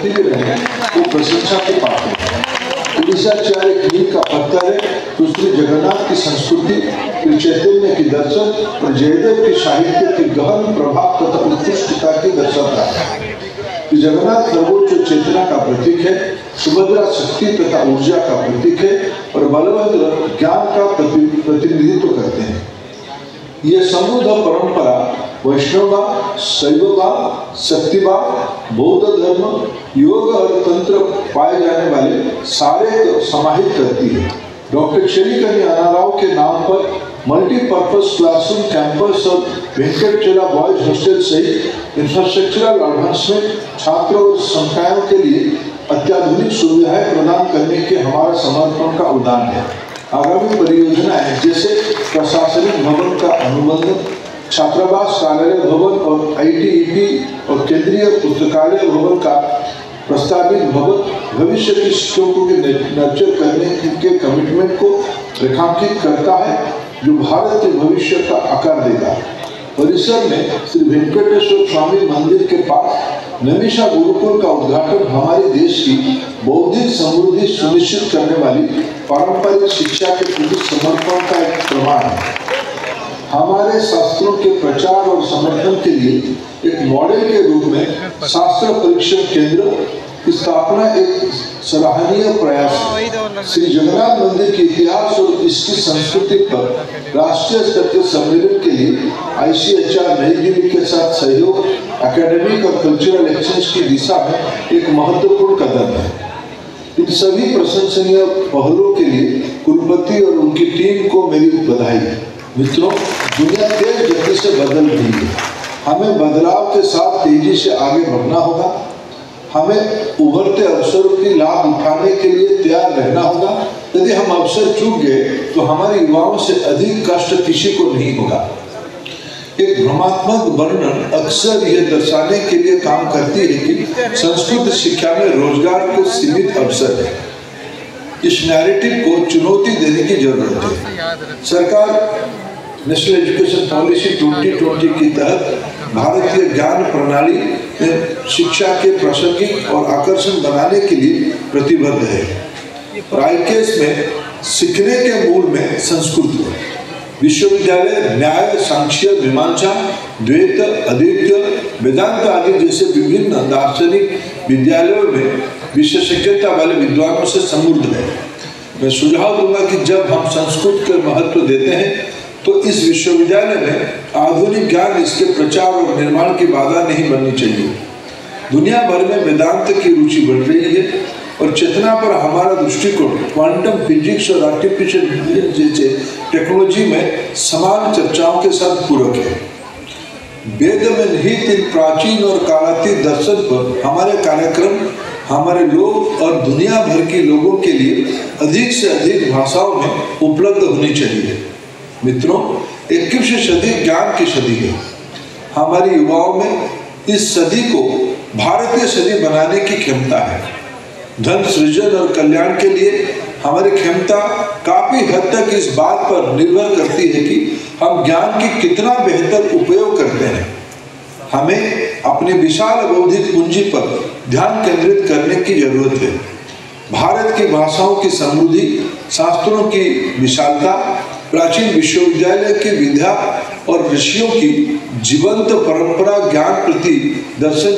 करती भी रहे वो प्रशंसा के पात्र है। उड़ीसाचार्य एक मील का पत्थर है, दूसरी जगन्नाथ की संस्कृति, फिर चैतन्य की दर्शन और जयदेव के साहित्य के गहन प्रभाव तथा उत्कृष्टता की दर्शाता है। जगन्नाथ सर्वोच्च चेतना का प्रतीक है, सुभद्रा शक्ति तथा ऊर्जा का प्रतीक है और बलभद्र ज्ञान का प्रतिनिधित्व करते हैं। ये समृद्ध परंपरा वैष्णववाद, शैववाद, शक्तिवाद, बौद्ध धर्म, योग और तंत्र पाए जाने वाले सारे को समाहित करती है। डॉक्टर शेरिकनी अनाराव के नाम पर मल्टीपर्पज क्लासरूम कैंपस और वेंकटचला बॉयज हॉस्टल सहित इंफ्रास्ट्रक्चरल एडवांसमेंट छात्रों और संकायों के लिए अत्याधुनिक सुविधाएं प्रदान करने के हमारा समर्पण का उदाहरण है। आगामी परियोजनाएं जैसे प्रशासनिक भवन का अनुबंध, छात्रावास कार्यालय भवन और ITEP और केंद्रीय पुस्तकालय भवन का प्रस्तावित भवन भविष्य के शिक्षकों के नर्चर करने के कमिटमेंट को रेखांकित करता है जो भारत के भविष्य का आकार देगा। परिसर में श्री वेंकटेश्वर स्वामी मंदिर के पास नमिषा गुरुकुल का उद्घाटन हमारे देश की बौद्धिक समृद्धि सुनिश्चित करने वाली पारंपरिक शिक्षा के प्रति समर्पण का एक प्रमाण है। हमारे शास्त्रों के प्रचार और समर्थन के लिए एक मॉडल के रूप में शास्त्र परीक्षण केंद्र की स्थापना एक सराहनीय प्रयास है। श्री जगन्नाथ मंदिर के इतिहास और इसकी संस्कृति पर राष्ट्रीय स्तर के सम्मेलन के लिए ICHR नई दिल्ली के साथ सहयोग एकेडमिक और कल्चरल एक्सचेंज की दिशा में एक महत्वपूर्ण कदम है। इन सभी प्रशंसनीय पहलों के लिए कुलपति और उनकी टीम को मेरी बधाई है। मित्रों, दुनिया तेज गति से बदल रही है। हमें बदलाव के साथ तेजी से आगे बढ़ना होगा। हमें उभरते अवसरों की लाभ उठाने के लिए तैयार रहना होगा। यदि हम अवसर चूक गए तो हमारे युवाओं से अधिक कष्ट किसी को नहीं होगा। एक भ्रमात्मक वर्णन अक्सर यह दर्शाने के लिए काम करती है कि संस्कृत शिक्षा में रोजगार के सीमित अवसर है। इस नैरेटिव को चुनौती देने की जरूरत है। सरकार नेशनल एजुकेशन पॉलिसी 2020 के तहत भारतीय ज्ञान प्रणाली में शिक्षा के प्रासंगिक और आकर्षण बनाने के लिए प्रतिबद्ध है। ICAS में सीखने के मूल में संस्कृत है। विश्वविद्यालय न्याय, सांख्य, मीमांसा, द्वैत, अद्वैत, वेदांत आदि जैसे विभिन्न दार्शनिक विद्यालयों में विशेषज्ञता वाले विद्वानों से समृद्ध है। मैं सुझाव दूंगा कि जब हम संस्कृत के महत्व देते हैं तो इस विश्वविद्यालय में आधुनिक ज्ञान इसके प्रचार और निर्माण की बाधा नहीं बननी चाहिए। दुनिया भर में वेदांत की रुचि बढ़ रही है और चेतना पर हमारा दृष्टिकोण क्वांटम फिजिक्स और आर्टिफिशियल इंटेलिजेंस जैसे टेक्नोलॉजी में समान चर्चाओं के साथ पूरक है। वेद में निहित इन प्राचीन और कालातीत दर्शन पर हमारे कार्यक्रम हमारे लोग और दुनिया भर के लोगों के लिए अधिक से अधिक भाषाओं में उपलब्ध होनी चाहिए। मित्रों, 21वीं सदी ज्ञान की सदी है। हमारे युवाओं में इस सदी को भारतीय सदी बनाने की क्षमता है। धन सृजन और कल्याण के लिए हमारी क्षमता काफी हद तक इस बात पर निर्भर करती है कि हम ज्ञान की कितना बेहतर उपयोग करते हैं। हमें अपनी विशाल बौद्धिक पूंजी पर ध्यान केंद्रित करने की जरूरत है। भारत की भाषाओं की समृद्धि, शास्त्रों की विशालता, प्राचीन विश्वविद्यालय की विद्या और ऋषियों की जीवंत परंपरा ज्ञान प्रति दर्शन